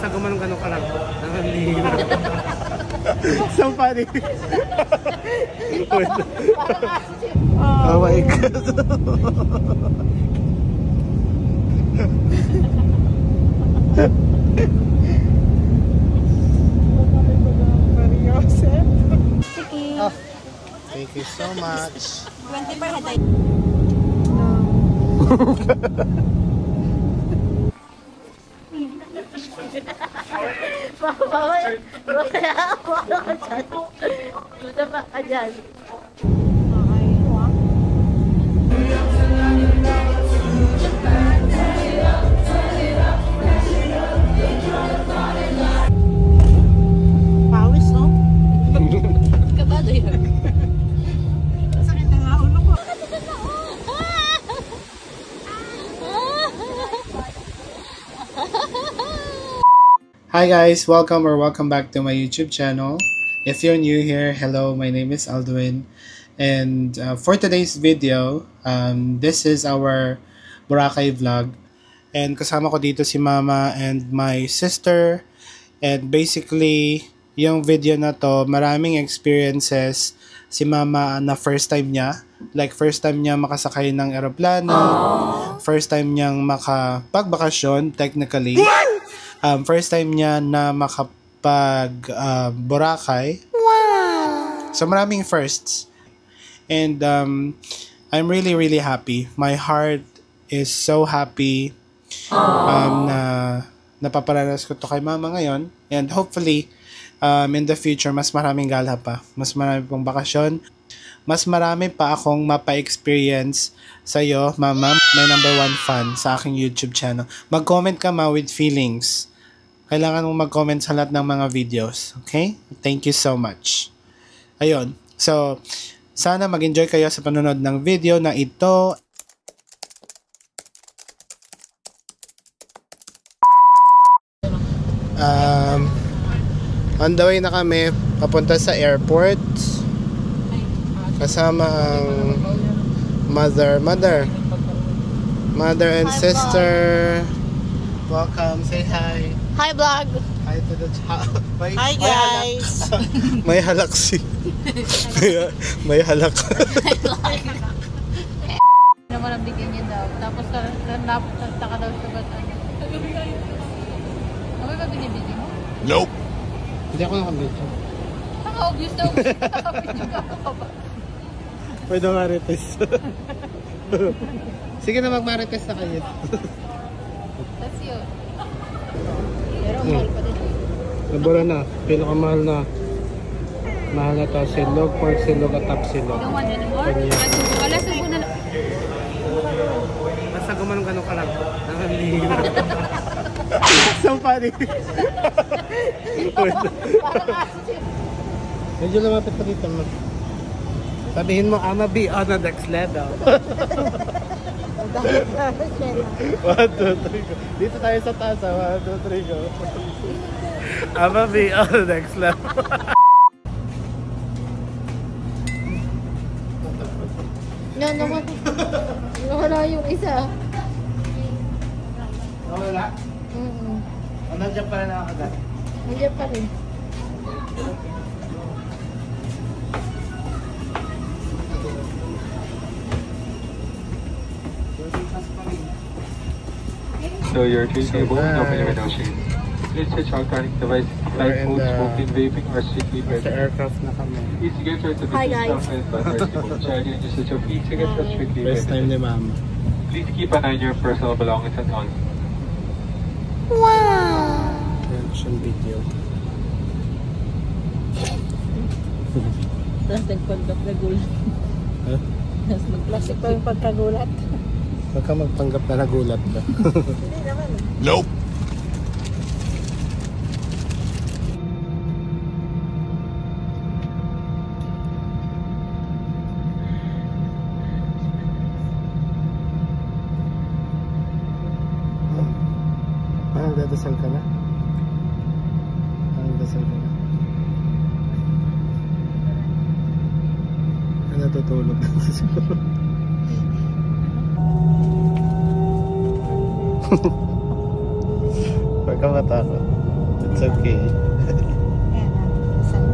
Basta gumanong-ganong ka lang. So funny. Oh my God. Oh, thank you so much. 20 per head. Pawis, no? Kabado yun. Sakit na ulo ko. Hi guys, welcome back to my YouTube channel. If you're new here, hello, my name is Aldwin, and for today's video, this is our Boracay vlog, and kasama ko dito si Mama and my sister, and basically yung video na to, maraming experiences si Mama na first time niya, like first time niya makasakay ng eroplano, first time niyang makapagbakasyon technically. First time niya na makapag Boracay. Wow! So maraming firsts. And I'm really happy. My heart is so happy na napaparanas ko to kay Mama ngayon. And hopefully, in the future, mas maraming gala pa. Mas marami pong bakasyon. Mas marami pa akong mapa-experience sa'yo, Mama. My #1 fan sa aking YouTube channel. Mag-comment ka, Ma, with feelings. Kailangan mong mag-comment sa lahat ng mga videos. Okay? Thank you so much. Ayun. So, sana mag-enjoy kayo sa panonood ng video na ito. On the way na kami papunta sa airport. Kasama ang mother and sister. Welcome. Say hi. Hi vlog! Hi to the child. Hi guys! May halak si... may halak. Naman ang bigyan niya daw. Tapos nagtaka daw sa bata niya. Ano ba binibigyan mo? Nope! Hindi ako nakabidyo. Naka-obvious daw. Nakabidyo ka pa ba? Pwede marites. Sige na mag-marites na kayo. That's you. Pero mahal pa din. Nabura na. Pinakamahal na. Mahal na to. Silog, pork silog at top silog. Yung one anymore? Wala subo na. Basta gumanong-ganong ka lang. So funny. Medyo lumapit pa dito. Sabihin mo, I'ma be on the next level. 1, 2, 3, go. Dito tayo sa taas. 1, 2, 3, go. I'ma be on the next level. Yan naman. Nawala yung isa. Nawala? Nandiyan pa rin nakakagat. Nandiyan pa rin. So your tray table, open your window shade. Please switch electronic device, light mode, smoking, vaping, or strictly Sa present. aircraft na kami. Please get your to Hi, guys. Charge and use your feet to get strictly First time ni Mama. Please keep an eye on your personal belongings at all. Wow! Reaction video. Tapos nagpanggap na gulat. Huh? Tapos nag-plastic pa yung pagkagulat. Huwag ka magpanggap na nagulat ka. Hindi naman. Nope! Nagdadasal ka na? Nagdadasal ka na? Natutulog na siguro. Huwag ka matakot. It's okay. Ayan na. Saan?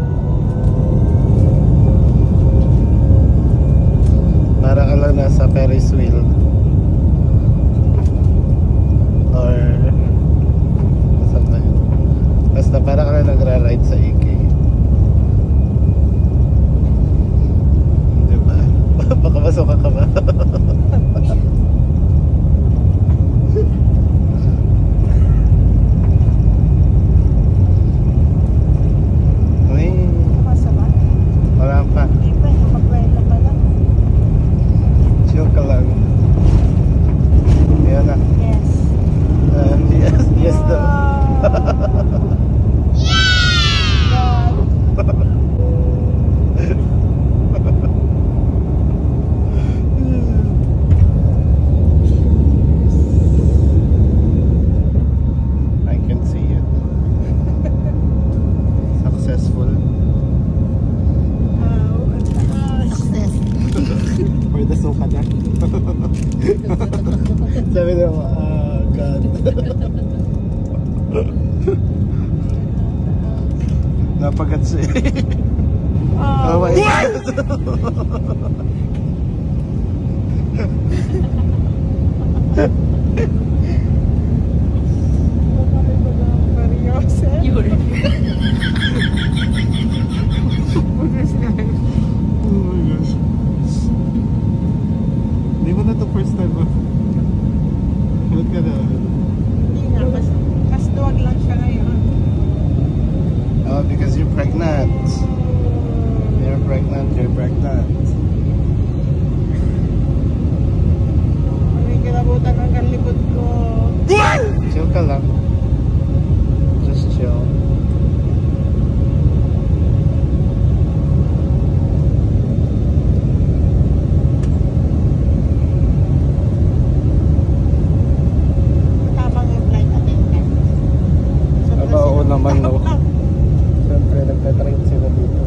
Para ka lang nasa Ferris wheel. Or saan ba yun? Basta para ka lang nagra-ride sa AK. Diba? Baka masuka ka ba? Uy, Masama? wala pa. Hindi pa. Makakwela pa lang. Chill ka lang. Ayan na. Yes. Yes, yes daw. I can see it. Successful. Success. For the soka na. Sabi na mo, God. Napagat siya. Oh my God. Yun. Oh my gosh. Hindi mo na to first time ba? Ba't ka na? Hindi na. Mas duwag lang siya ngayon. Oh, because you're pregnant. You're pregnant, you're pregnant. May kinabutan ang kalibot ko. Chill ka lang. Just chill. Tabang yung flight attendant. Aba, oo naman, no. Siyempre, nagtatrain sila dito.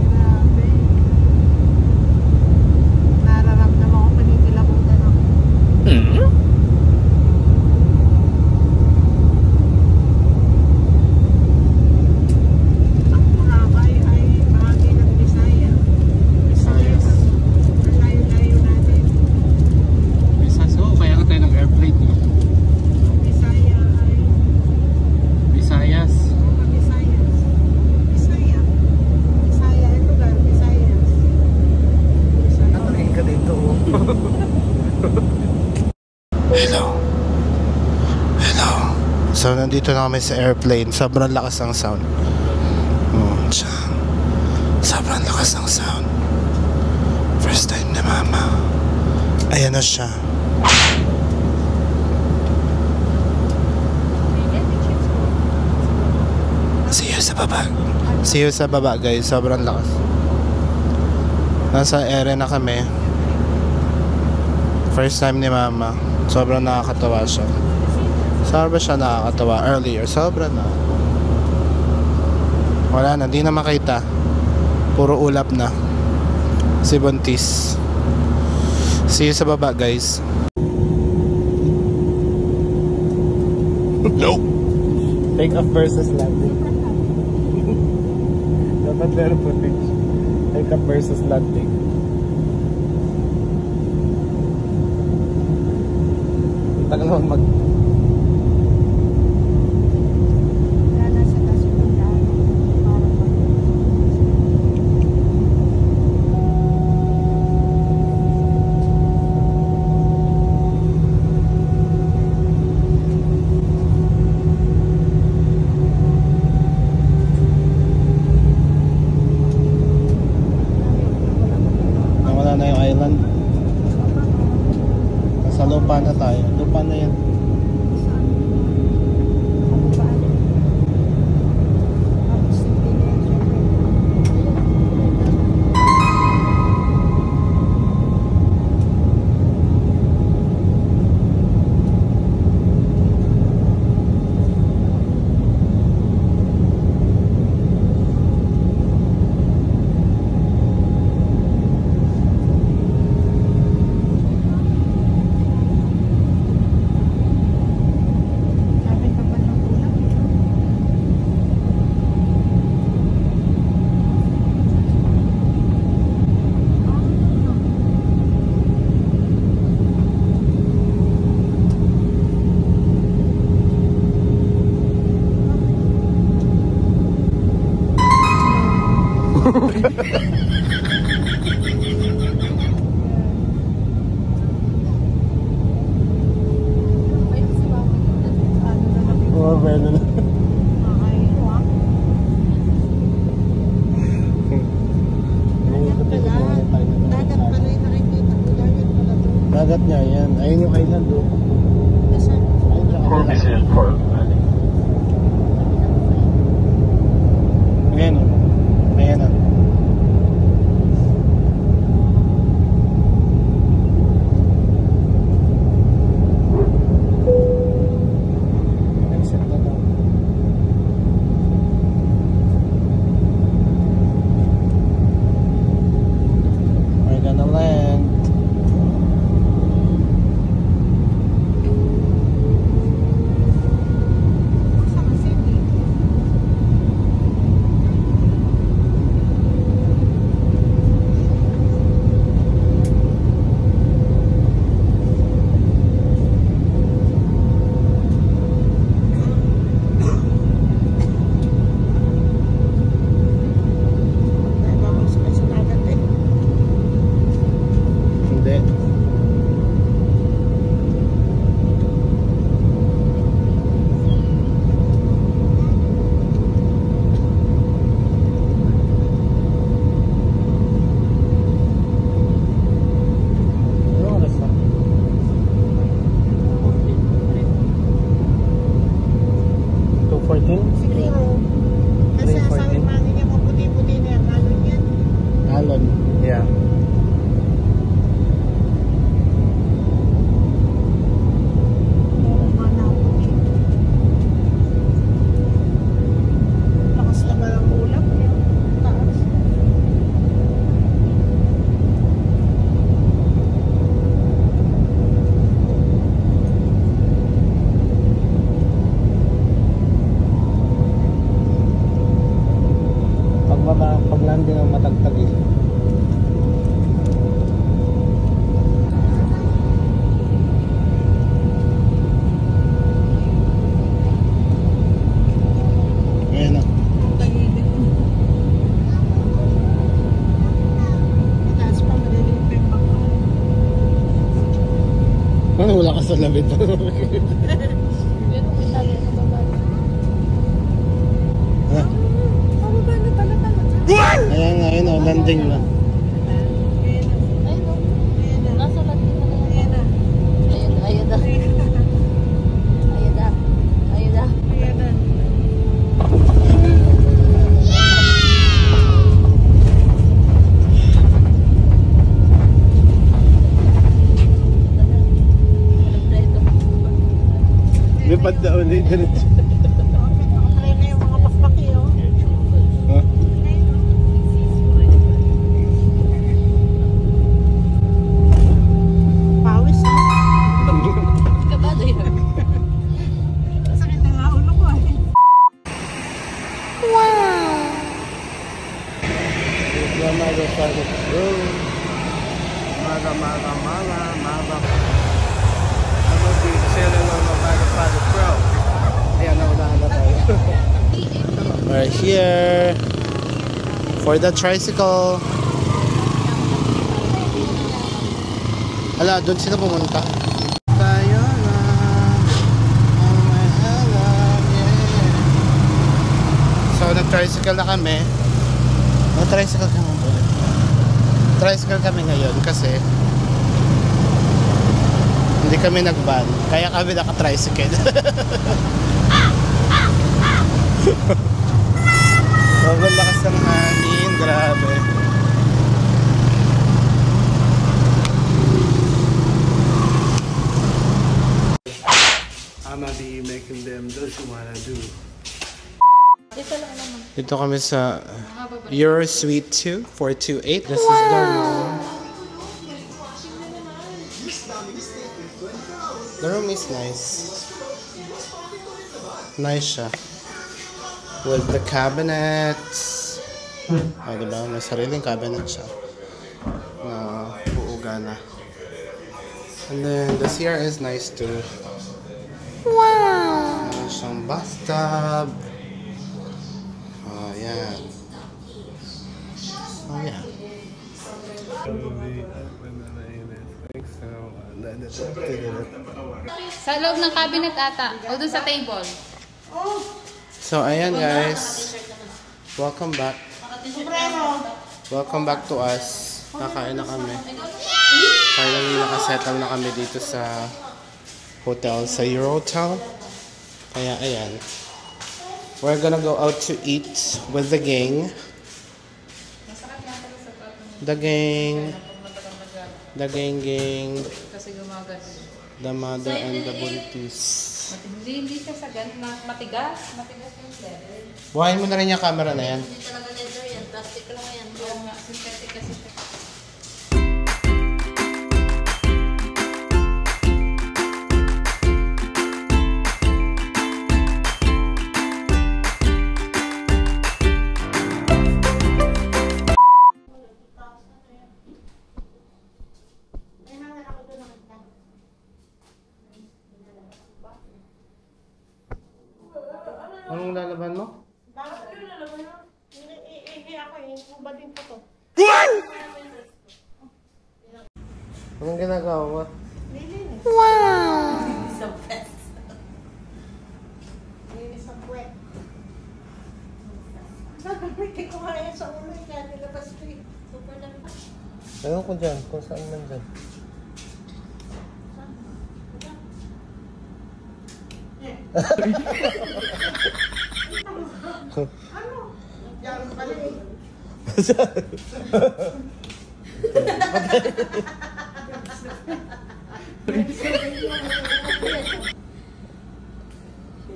Grabe. Nararamdaman ko panipilabutan ako. Ang Boracay ay bahagi ng Bisaya. Visayas. Ang layo-layo natin. Visayas, oo, kaya ka tayo ng airplane, no? Bisaya ay Visayas. Visayas. Bisaya. Bisaya ay lugar. Visayas. Bisaya. Natrain ka dito, oh. Hello. Hello. So, nandito na kami sa airplane. Sobrang lakas ng sound. Siya. Sobrang lakas ng sound. First time ni Mama. Ayan na siya. See you sa baba. See you sa baba, guys. Sobrang lakas. Nasa ere na kami. First time ni Mama. Sobrang nakakatawa siya. Sobrang siya nakakatawa earlier. Sobrang na. Wala na. Di na makita. Puro ulap na. Si Buntis. See you sa baba, guys. Nope. Take off versus landing. Dapat meron footage. Take off versus landing. Tagal naman mag... Wala sa taas yung pagdaan. Parang Nawala na yung island. Nasa lupa na tayo. Lupa na yan. Oh, pwede na. Dagat niya, yan. Ayun yung island doon. Ayan o. Ayan o. Exit na daw. We're gonna land. Siguro. Kasi asawa mami niya maputi-puti na yan. Alon yan. Alon. Yeah. Mana puti. Lakas na ba ng ulap? Taas. Pag-land din ang matagtag eh. Ayan o. Mataas pa, malilim pa yung bangka. Ano, wala ka sa labit pa. Yan ang Italian na babae. Pababa na pala talaga. Ayan na, ayun o, landing na. Ayun o. Nasa landing na lang. Ayan na. Ayun na. Ayun na. Ayun na. Ayan na. Lipad na ulit. Nakaplay na yung mga pakpaki oh. Huh? Pawis oh. Kabado yun. Sakit na nga ulo ko eh. We're here for the tricycle. Hala, doon sila pumunta. Tayo na. Oh my alam, yeah. So, nag-tricycle na kami. Nag-tricycle kami. Tricycle kami ngayon kasi hindi kami nag-van. Kaya kami naka-tricycle. Sobrang lakas ng hangin, grabe. I'm gonna be making them do what I do. Dito lang naman. Dito kami sa Euro Suite 2, 428. This is the room. The room is nice. Nice siya. With the cabinets. Ay, diba? May sariling cabinet siya. Na uuga na. And then, the CR is nice too. Wow! Meron siyang bathtub. Oh, yan. So yeah. Sa loob ng cabinet ata. O dun sa table. So ayan guys. Welcome back. Welcome back to us. Kakain na kami. Finally nakasettle na kami dito sa hotel sa Eurotown. Kaya ayan. We're gonna go out to eat with the gang. The gang. The gang. Kasi gumagas. The mother and the buntis. Hindi siya sa ganun. Matigas. Matigas yung leather. Buhayin mo na rin yung camera na yan. Hindi talaga leather yan. Plastic lang yan. Oo nga. Synthetic kasi siya. Anong lalaban mo? Bakit yun alam mo yun? Ako hubadin ko to. Anong ginagawa mo? Lilinis. Wow! Linis ang pet. Linis ang puwet. Gagamitin ko nga yan sa ulo kaya nilabas ko eh. Super lang. Ewan ko dyan, kung saan man dyan. Ano? Diyan pala eh.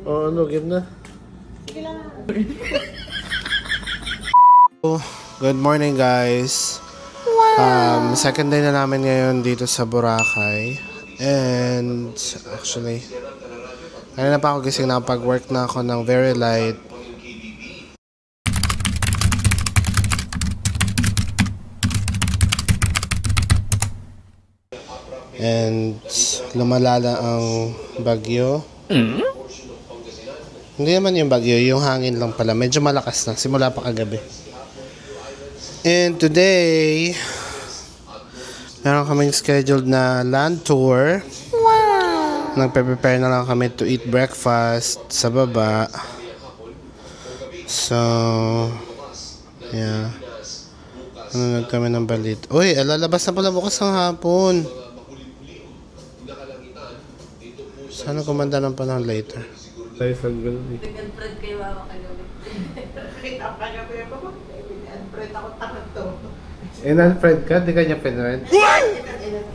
Ano, game na? Sige lang. Good morning guys. Second day na namin ngayon dito sa Boracay. And actually, kanina pa ako gising, nakapag-work na ako ng very light. And lumalala ang bagyo. Hindi naman yung bagyo, yung hangin lang pala. Medyo malakas na, simula pa kagabi. And today, meron kaming scheduled na land tour. Wow! Nagpe-prepare na lang kami to eat breakfast sa baba. So, yeah. Nanonood kami ng balit. Uy, lalabas na pala bukas ng hapon. Sana kumanda ng panahon later. Tayo sa ganun eh. Nag-unfriend kayo ako kagabi. Kita ka niya ba yung baba? Unfriend ako takot to. In-unfriend ka? Di ka niya pinred? Nag-unfriend.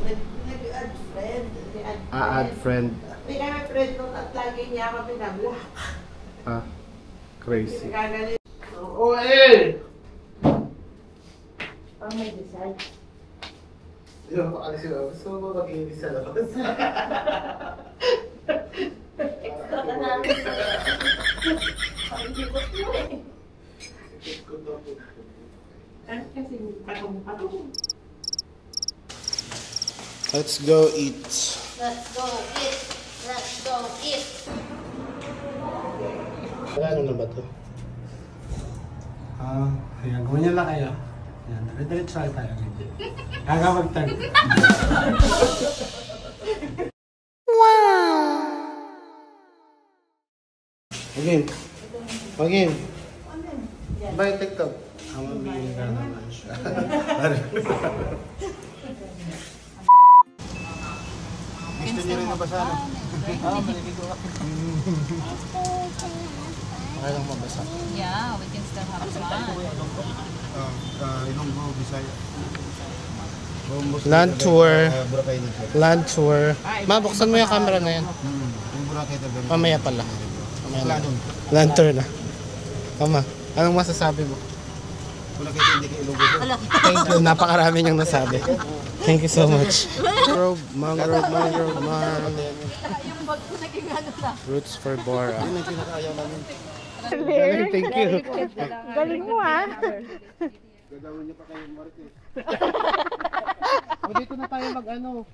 Add friend. Hindi kami friend nung at lagi niya ako pinablock. Ah, crazy. Kagalit. Oo eh! Pang may decide. Di ba makalis sila? Gusto mo mag-iinis sa labas? Extra ka namin. Pag-ikot mo eh. Kasi patong-patong. Let's go eat. Let's go eat. Let's go eat. Ano na ba ito? Ayan, ganyan lang kayo. Ayan, diretso tayo. Hanggang mag-turn. Again. Again. Bye, TikTok. Mamamili ka naman siya. Gusto niyo rin nabasa na? Maliligo ka. Okay lang mabasa. Yeah, we can still have fun. Ilonggo, Bisaya. Land tour. Land tour. Ma, buksan mo yung camera na yan. Yung Boracay tabi. Mamaya pala. Land tour na. Tama. Anong masasabi mo? Wala kayo hindi kayo Ilonggo. Thank you. Napakarami niyang nasabi. Thank you so much. Mangrove. Roots for Bora. Yun ang pinakaayaw namin. Thank you. Galing mo ah. Gagawin niyo pa kayo Marquez. O dito na tayo mag-ano.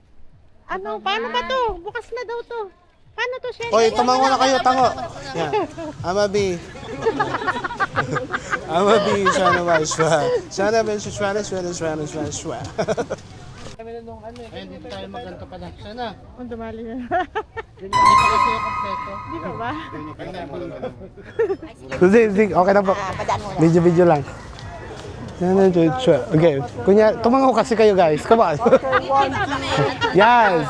Ano? Paano ba to? Bukas na daw to. Paano to siya? Oy, tumango na kayo, tango. Yan. Amabi. I'm a bee, shwana ba, shwa. Shwana ba, shwana, shwana, shwana, shwana, shwa. Ayun, dito tayo magganto pa na. Sana. Ang dumali na. Hindi pa kasi yung kompleto. Di ba ba? Sige, okay na po. Video lang. Okay, kunya, tumango kasi kayo guys. Come on. Yes.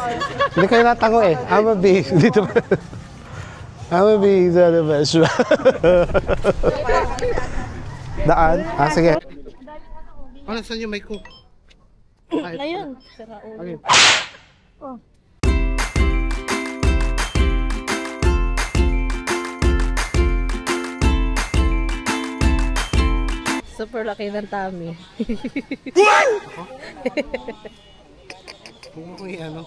Hindi kayo natango eh. I'm a bee. Dito pa. I'm a bee. Daan? Ah, sige. Oh, nasan yung mic ko? Ayun. Sira ulo. Okay. Super laki ng tummy. Kung ako yung ano.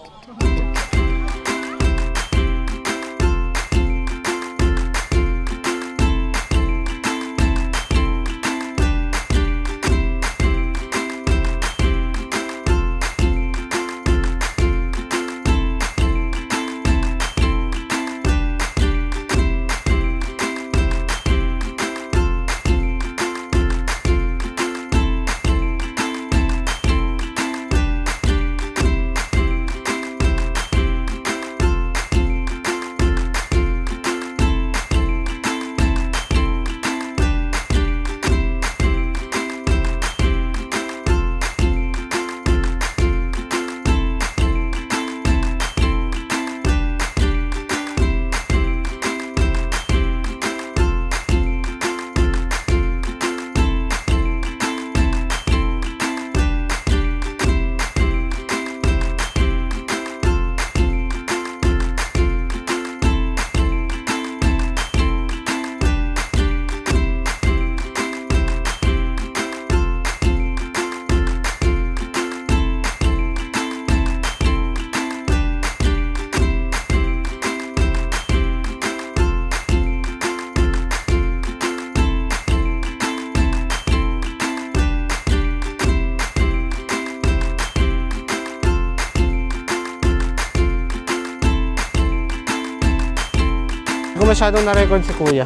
Hindi ko masyadong na-record si Kuya.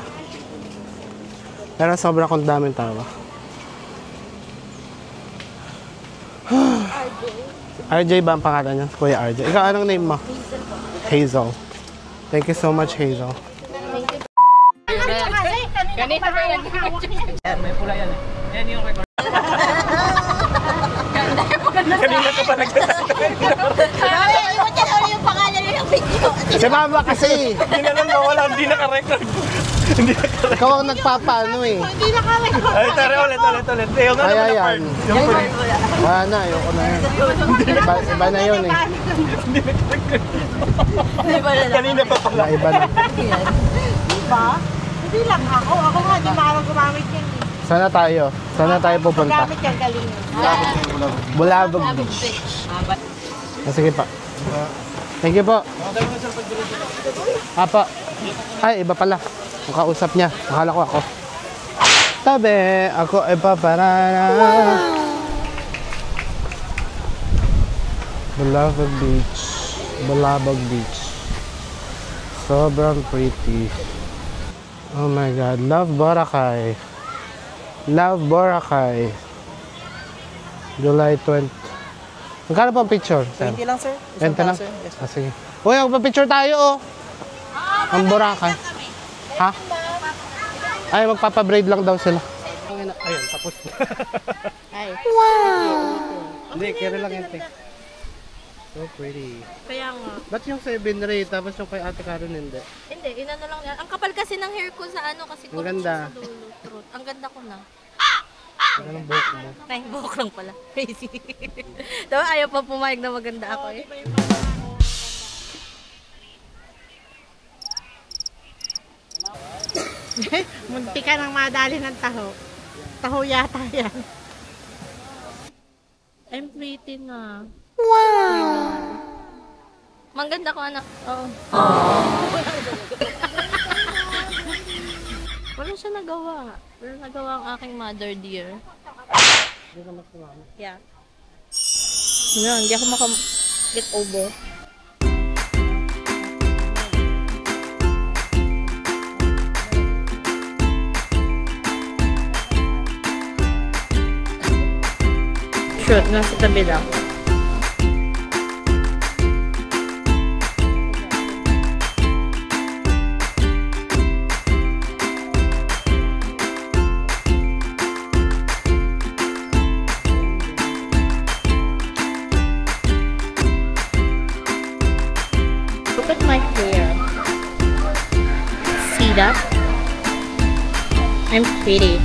Pero sobra kong daming tawa. RJ ba ang pangalan niya? Kuya RJ. Ikaw, anong name mo? Hazel. Thank you so much, Hazel. Ganito ba yan? May pula yan eh. Yan yung record. Kanina ka pa nagsasabi. Iwan niya na yung pangalan niya ng video. Si Mama kasi. Hindi na lang nawala, hindi naka-record. Ikaw ang nagpapaano eh. Hindi naka-record. Ay, tara, ulit. Yung ano Kaya na yan. Wala na, ayoko na yan. Iba na yun eh. Kanina pa pala. Iba na. Diba? Hindi lang ako. Ako nga, di marang gumamit yan eh. Sana tayo pupunta. Gamit yung galing. Bulabog Beach. Ah, sige pa. Thank you po. Apa. Ay, iba pala. Ang kausap niya. Akala ko ako. Tabi, ako ay paparana. Bulabog Beach. Bulabog Beach. Sobrang pretty. Oh my God. Love Boracay. Love Boracay. July 20. Magkano po ang picture, sir? 20 lang, sir. 20 lang? Ah, sige. Uy, magpa-picture tayo, oh. Ang Boracay. Ha? Ay, magpapabraid lang daw sila. Ayun, tapos. Ay. Hindi, kaya lang yan, te. So pretty. Kaya nga. Ba't yung 7 Ray, tapos yung kay Ate Karen hindi? Hindi, inano lang yan. Ang kapal kasi ng hair ko sa ano kasi Ang ganda. sa dulo. Truth. Ang ganda ko na. Ano ng buhok mo? Ay, buhok lang pala. Crazy. Diba, ayaw pa pumayag na maganda ako eh. Munti ka nang madali ng taho. Taho yata yan. I'm pretty na. Wow! Mangganda ko, anak. Oo. Wala siya nagawa. Wala nagawa ang aking mother, dear. Yeah. Yan, hindi ako maka-get over. shoot, nasa tabi lang. Look at my hair. See that? I'm pretty.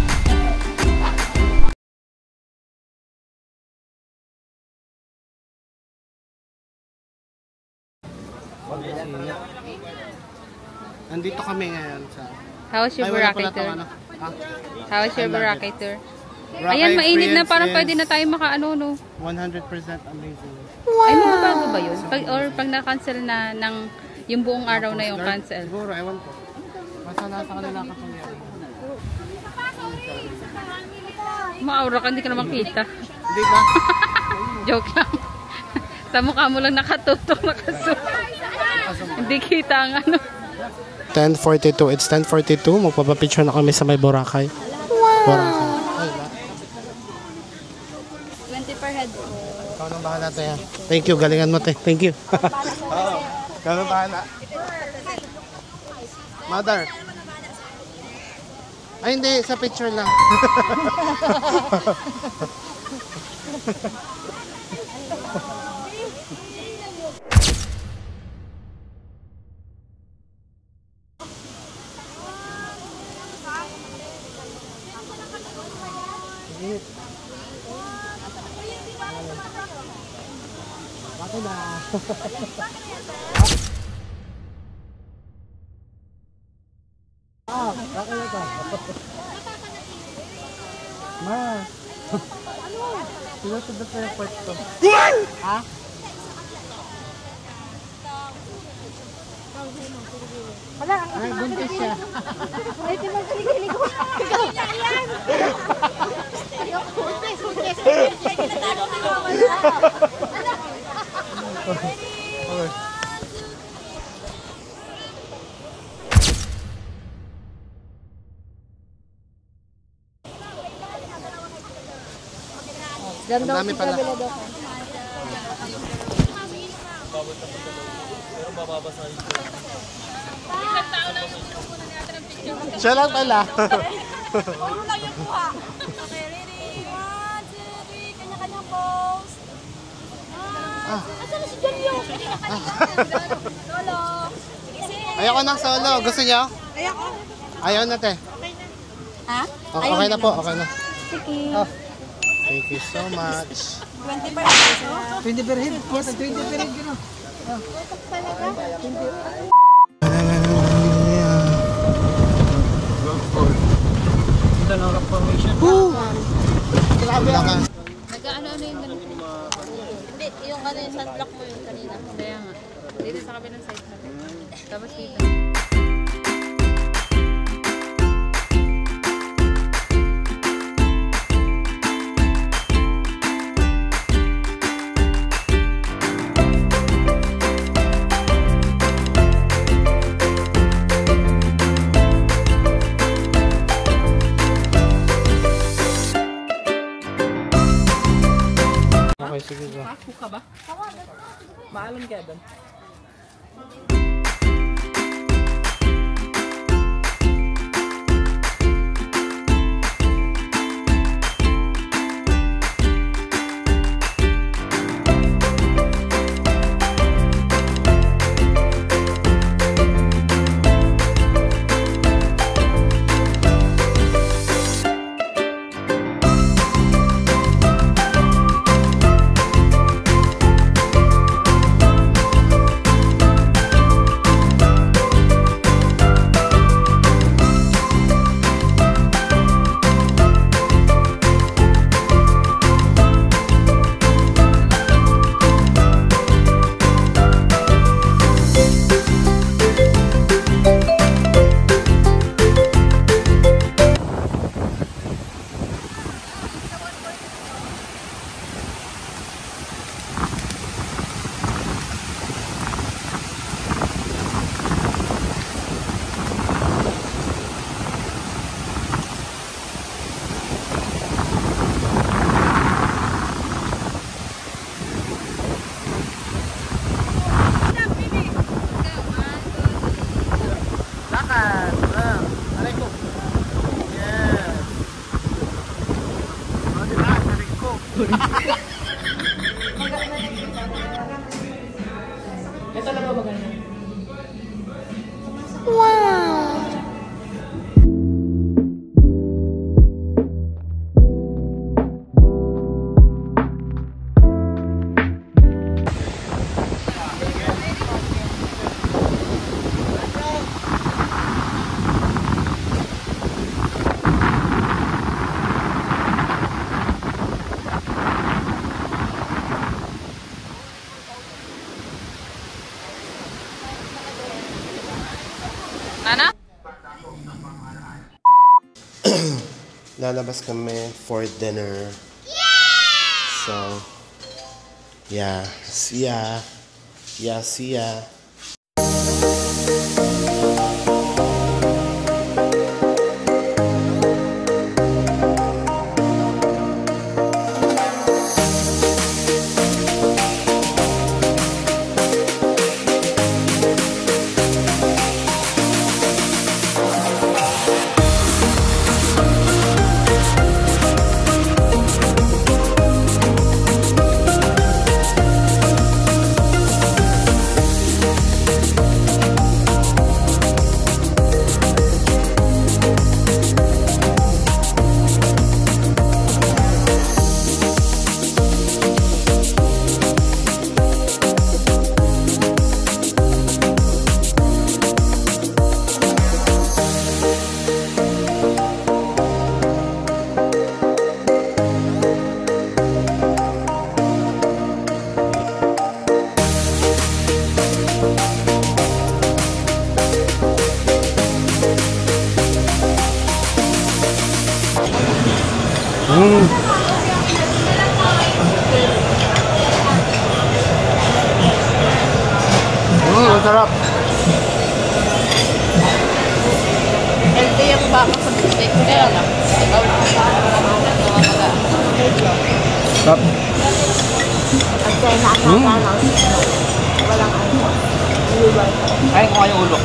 Nandito kami ngayon sa... How's your Ay, wala pala Boracay tour? tong ano. Ah, How's your I love Boracay it. tour? Boracay Ayan, mainit na. experience Parang is pwede na tayo makaano, no? 100% amazing. Ay, mababago ba yun? Pag na-cancel na ng yung buong araw na yung cancel. Siguro, ewan ko. Basta nasa kanila kapangyari. Maaura ka, hindi ka naman kita. Hindi ba? Joke lang. Sa mukha mo lang nakatutok, nakasuot. Hindi kita ang ano. 10:42. It's 10:42. Magpapapicture na kami sa may Boracay. Wow! Boracay. Ay, 20 per head. ikaw nang bahala tayo. Thank you. Galingan mo, te. Thank you. Oo. Ikaw nang bahala. Mother. Ay, hindi. Sa picture lang. Bakit na? Bakit na ito? Ma! Sino sa the airport to? Ha? Ay, buntis siya. Ay, pinagkilig ko. Yan! Ayoko, buntis. Okay. Ang dami pala. Siya lang pala. Puro lang yung mukha. Okay, ready? 1, 2, 3, kanya-kanyang pose. Asan na si John yung? Solo. Ayoko ng solo. Gusto niyo? Ayoko. Ayaw na, te. Ha? Okay na po. Okay na. Oh. Thank you so much. 20 per peso. 20 per head. 20 per head. Ito na ang formation. Grabe ka. Nag-ano yung ganun? Hindi, yung ano yung sunblock mo yung kanina. Kaya nga. Dito sa kabilang side natin. Tapos dito. Okay, sige ba? Ako ka ba? Maalam kaya doon. Ano? Lalabas kami for dinner. So, yeah. See ya. Yeah, see ya. Masarap. Healthy yung baka sa bisik. Kaya lang. Sarap. Ay, kung kayo ulo.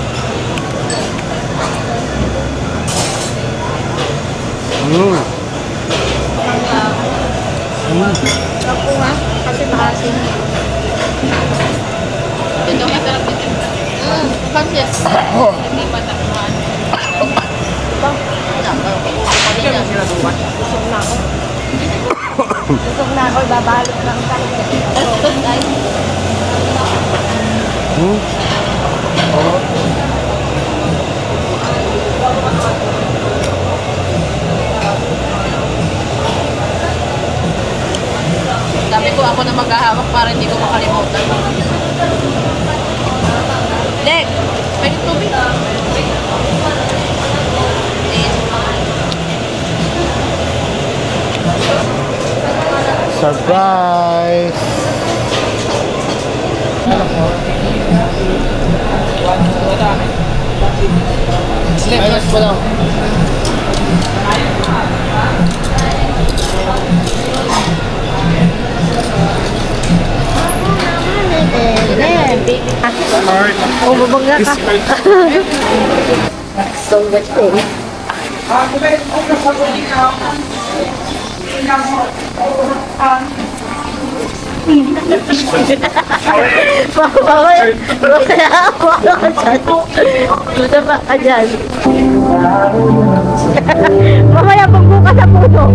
Ako nga, kasi maasin. Ito masarap dito. Kasi, hindi pa takman. Busog na ako, babalot lang talaga. Sabi ko ako na maghahawak para hindi ko makalimutan. Leg! Pwede tubig. Surprise! Minus mo lang. Oh, babangga ka. So much thing. Buta pa ka dyan. Mamaya pagbuka sa puno.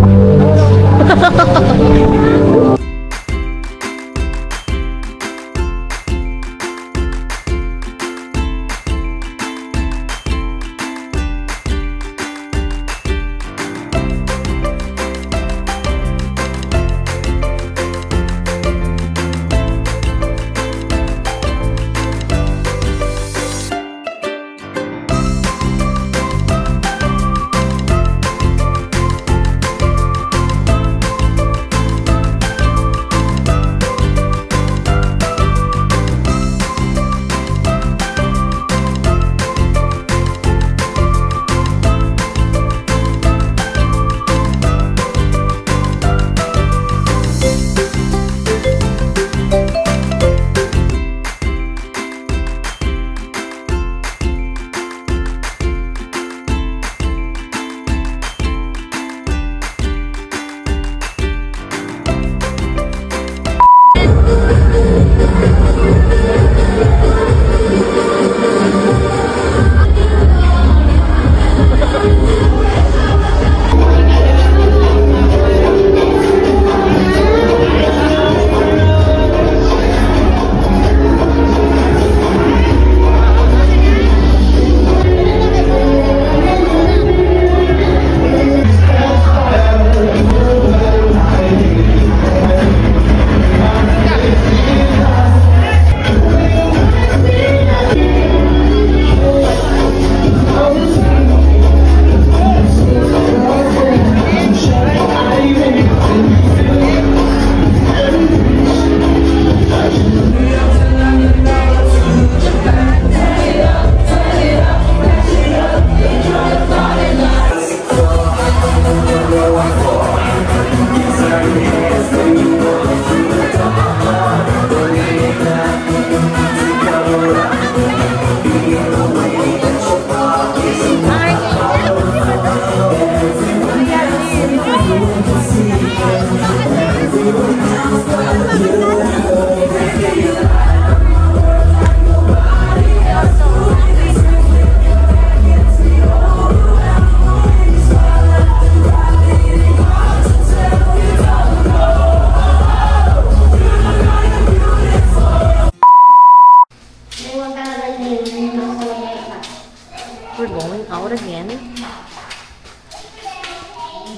We're going out again.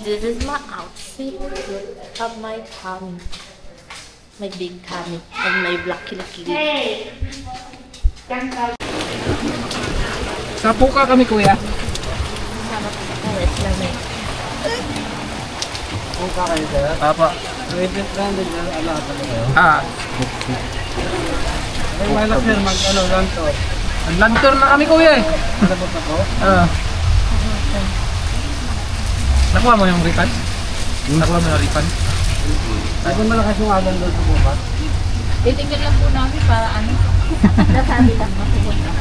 This is my outfit. Look at my tummy. My big tummy and my black kilikili. Hey! Sapo ka kami, kuya. Let's lang eh. Puka kayo sir? Papa. 20-300 yan, ano ata kayo? Ah. Ay, malak sir, mag-ano, lantor. Lantor na kami, kuya eh. Malabot ako? Nakuha mo yung refund? Nakuha mo yung refund? Ay, kung malakas yung alam doon sa bukas. Titingnan lang po namin para ano. Nasabi lang mapupunta.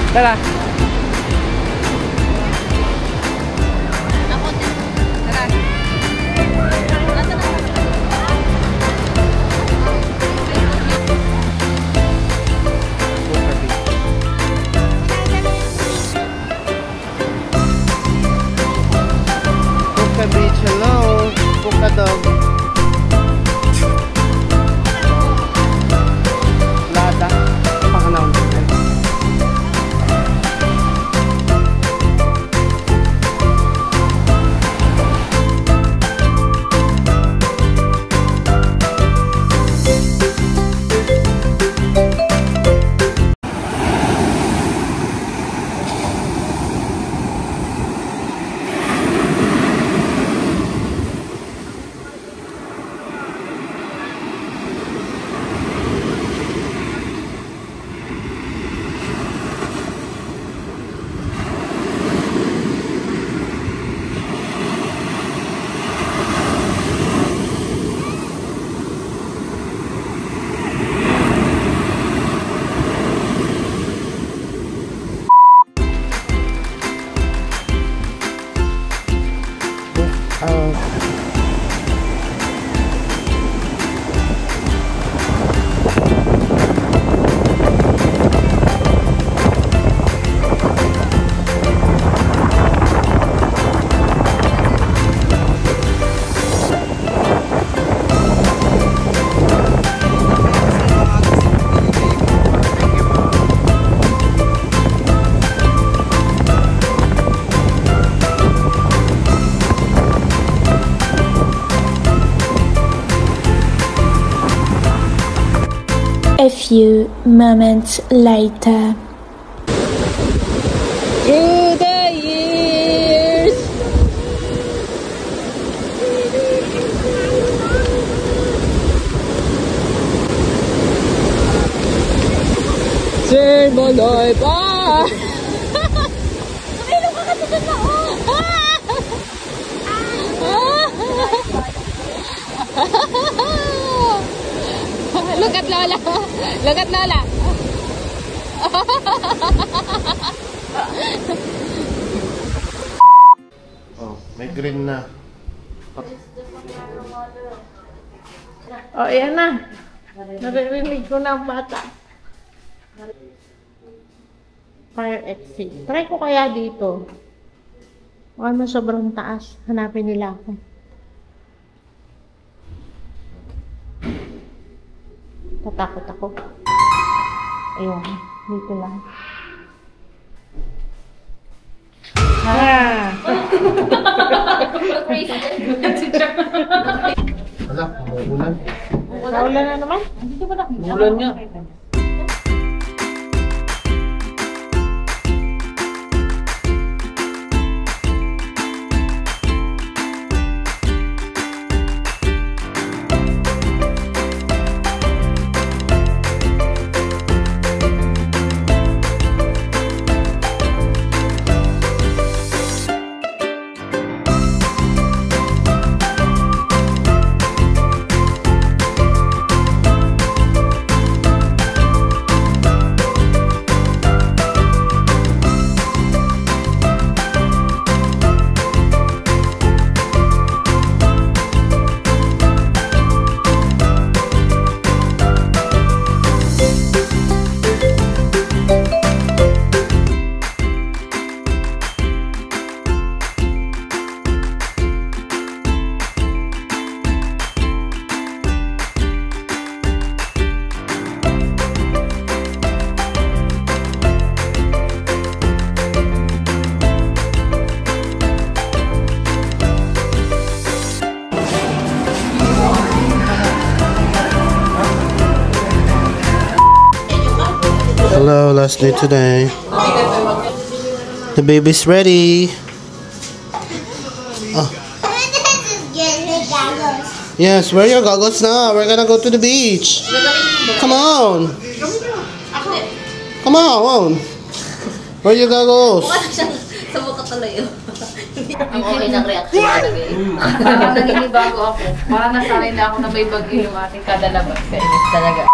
Tara. Puka Beach, hello. Puka Dog. Lada. Pakanaw. A few moments later. Through the years. Sir Moloy pa! Tumilong ka kasi sa taon! Look at Lola! Look at Lola! Oh, may green na. Oh, yan na. Naririnig ko na ang bata. Fire exit. Try ko kaya dito. Baka na sobrang taas. Hanapin nila ako. Tatakot ako. Ayun. Dito lang. Ha! Wala, ulan. Naulan na naman? Ulan nga. Hello, last day today. The baby's ready. Oh. Yes, wear your goggles now. We're gonna go to the beach. Come on. Come on. Wear your goggles. Sa buka tuloy yun. Ang okay ng reaction talaga yun. Parang naninibago ako. Parang nasanay na ako na may bagyo yung ating kada labas. Kainis talaga.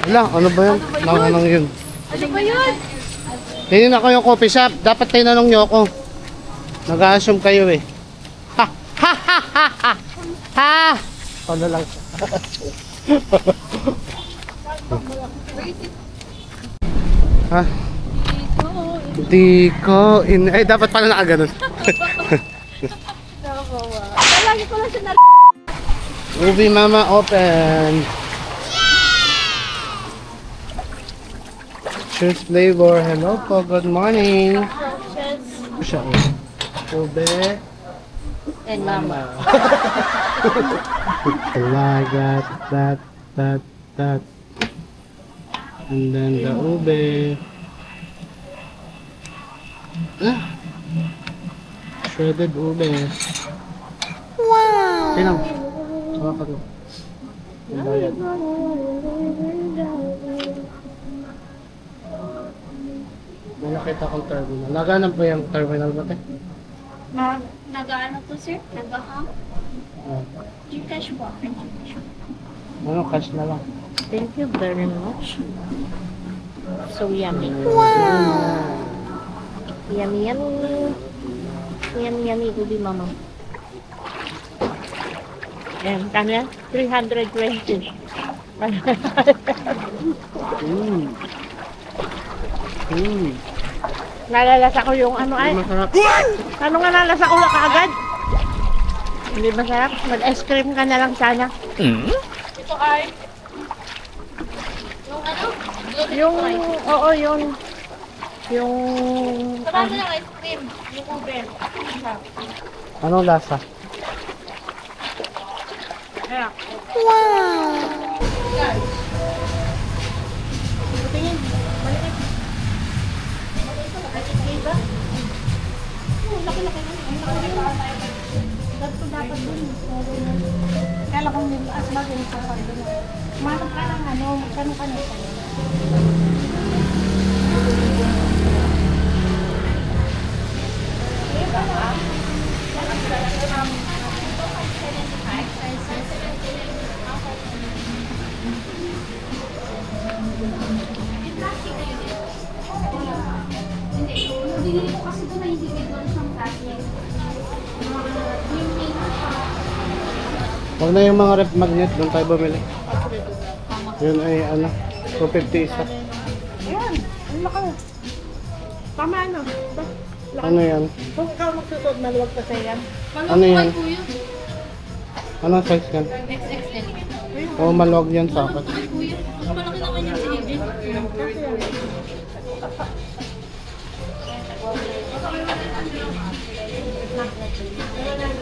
Wala, ano ba yun? Anong yun? Ano ba yun? Tingin ako yung coffee shop. Dapat tinanong nyo ako. Nag-assume kayo eh. Ha! Ha! Ha! Ha! Ha! Ha! Ano lang. Ha? Di ko in... Eh, dapat pala nakaganon. Lagi ko lang siya na... Ubi Mama open. Cheers flavor. Hello po. Good morning. Siya Ube. And mama. Like that. And then the ube. Shredded ube. Wow! Pinang. Hawakan mo. Ang bayad. May nakita akong terminal. Nagaanap ba yung terminal ba tayo? Nag-ano to sir? Nag-ahang? Gcash po. Ano, cash na lang. Thank you very much. So yummy. Wow! Yummy, yummy. Yummy, yummy, ubi mama. Ayan, kanya 320. Nalalasa ko yung ano ay. Masarap. Ano nga nalasa ko na kaagad? Hindi masarap. Mag-ice cream ka na lang sana. Ito ay... Yung ano? Oo, yung... Sarado ng ice cream. Yung Uber. Anong lasa? Ayan. Tingin. Maliit. Diba? Laki-laki na. Dapat dun. Kala kong nilaas ba din sa pag dun. Manong ka lang ano, magkano ka na ito. Huwag na yung mga rep magnet, doon tayo bumili. Yun ay ano, 250 isa. Ayan, ang laki. Tama ano? Ano yan? Kung ikaw magsusod, maluwag pa sa'yo yan. Ano yan? Anong size yan? XXL. Oo, maluwag yan sa akin. Kuya, mas malaki naman yan si AJ.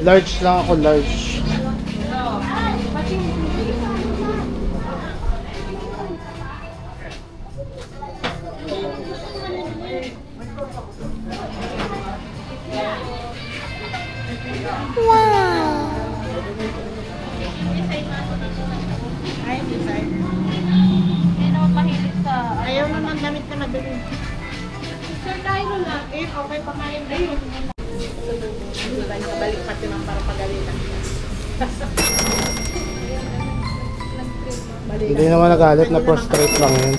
Large lang ako, large. Ay, design. Hindi naman mahilig sa... Ayaw na ng damit na madali. Sir, Nairo lang. Eh, okay pa nga yung damit. Wala niya kabalik pati ng para pagalitan. Hindi naman nagalit, na prostrate lang yun.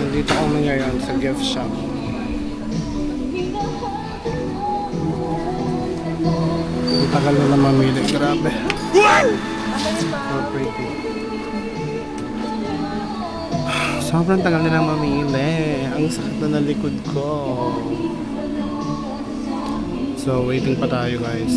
Dito kami ngayon sa gift shop. Ang tagal na mamili, grabe. So pretty. Sobrang tagal na mamili. Ang sakit na likod ko. So waiting pa tayo, guys.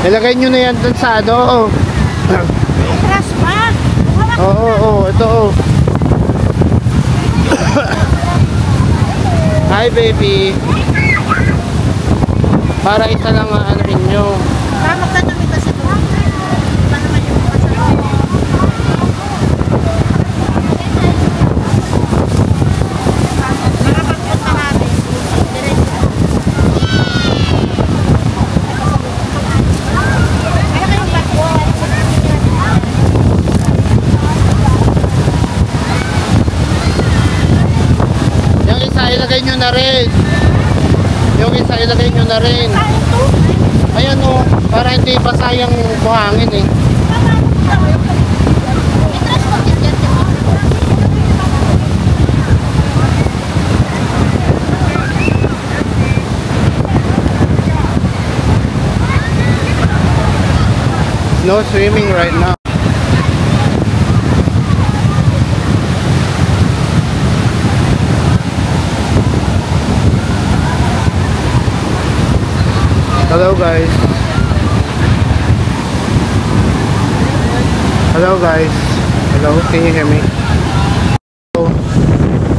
Ilagay nyo na yan dun sa ano. Atras pa! Oo, ito. Hi baby. Para isa lang aanahin nyo. Tama ka namin kasi ito. Iba naman yung kasama. Nakapagpunta namin. Diretso. Yung isa ilagay nyo na rin. Yung isa ilagay nyo na rin. Ayan o, para hindi basa yung buhangin eh. no swimming right now. Hello guys. Hello guys. Hello, can you hear me?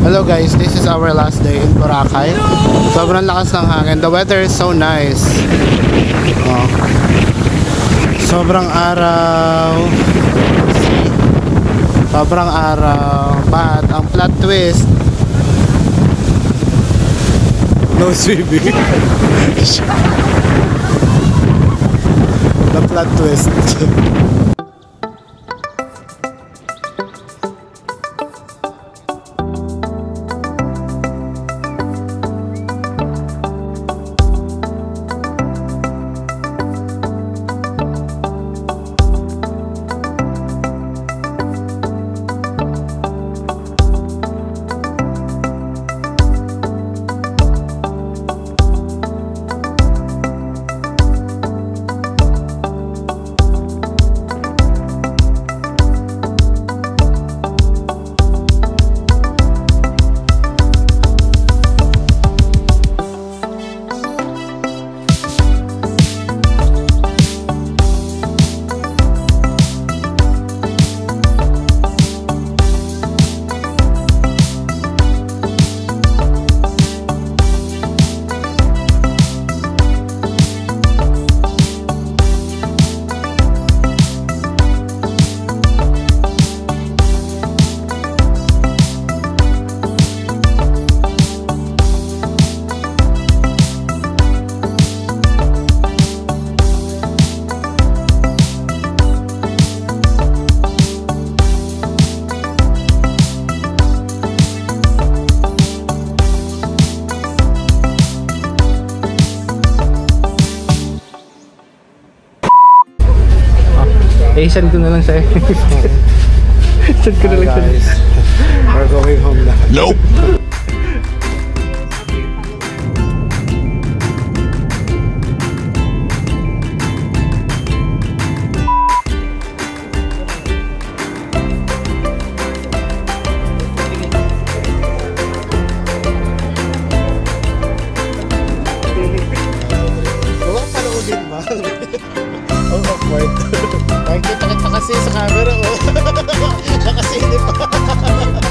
Hello guys, this is our last day in Boracay. Sobrang lakas ng hangin. The weather is so nice. Oh. Sobrang araw. See? Sobrang araw. But ang plot twist, no swimming. The plot twist. Send ko na lang siya. Send ko na lang siya. We're going home na. Nope! Huwag ka panoodin ba? Oh, awkward. Nakikita kita kasi sa camera, oh. Nakasini pa.